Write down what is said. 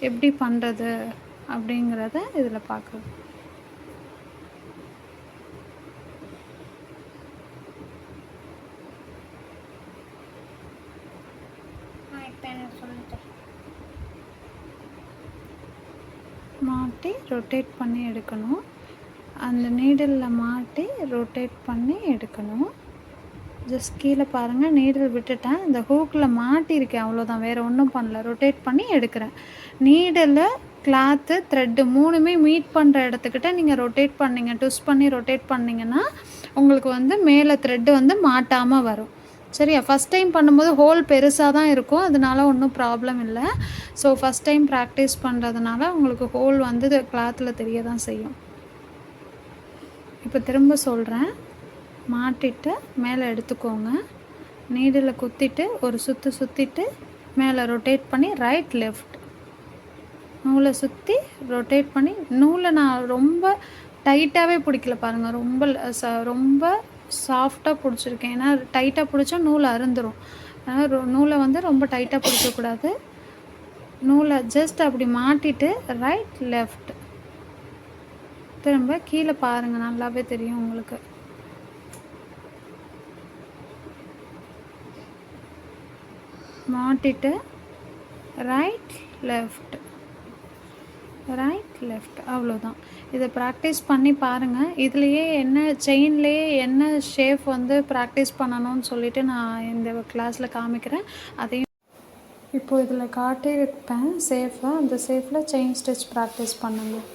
எப்படி பண்ணுறது அப்படிங்கிறத இதில் பார்க்கலாம். மாட்டி ரொட்டேட் பண்ணி எடுக்கணும். அந்த நீடிலில் மாட்டி ரொட்டேட் பண்ணி எடுக்கணும். ஜஸ்ட் கீழே பாருங்கள், நீடில் விட்டுட்டேன், இந்த ஹூக்கில் மாட்டியிருக்கேன், அவ்வளோதான், வேறு ஒன்றும் பண்ணல. ரொட்டேட் பண்ணி எடுக்கிறேன். நீடில் கிளாத்து த்ரெட்டு மூணுமே மீட் பண்ணுற இடத்துக்கிட்ட நீங்கள் ரொட்டேட் பண்ணிங்க, ட்விஸ்ட் பண்ணி ரொட்டேட் பண்ணிங்கன்னா உங்களுக்கு வந்து மேலே த்ரெட்டு வந்து மாட்டாமல் வரும். சரியா? ஃபஸ்ட் டைம் பண்ணும்போது ஹோல் பெருசாக தான் இருக்கும், அதனால ஒன்றும் ப்ராப்ளம் இல்லை. ஸோ ஃபஸ்ட் டைம் ப்ராக்டிஸ் பண்ணுறதுனால உங்களுக்கு ஹோல் வந்து கிளாத்தில் தெரிய தான் செய்யும். இப்போ திரும்ப சொல்கிறேன், மாட்டிட்டு மேலே எடுத்துக்கோங்க, நீடில் குத்திட்டு ஒரு சுற்றிட்டு மேலே ரொட்டேட் பண்ணி ரைட் லெஃப்ட் நூலை சுற்றி ரொட்டேட் பண்ணி, நூலை நான் ரொம்ப டைட்டாகவே பிடிக்கல பாருங்கள், ரொம்ப சாஃப்டாக பிடிச்சிருக்கேன். ஏன்னா டைட்டாக பிடிச்சா நூல் அறுந்துடும். அதனால் நூலை வந்து ரொம்ப டைட்டாக பிடிக்கக்கூடாது. நூலை ஜஸ்ட் அப்படி மாட்டிட்டு ரைட் லெஃப்ட் திரும்ப கீழே பாருங்கள், நல்லாவே தெரியும் உங்களுக்கு. மாட்டிட்டு ரைட் லெஃப்ட் அவ்வளோதான். இதை ப்ராக்டிஸ் பண்ணி பாருங்கள். இதுலேயே என்ன செயின்லேயே என்ன ஷேப் வந்து ப்ராக்டிஸ் பண்ணணும்னு சொல்லிவிட்டு நான் இந்த கிளாஸில் காமிக்கிறேன். அதையும் இப்போது இதில் காட்டியிருப்பேன் சேஃபாக, அந்த சேஃபில் செயின் ஸ்டிச் ப்ராக்டிஸ் பண்ணுங்கள்.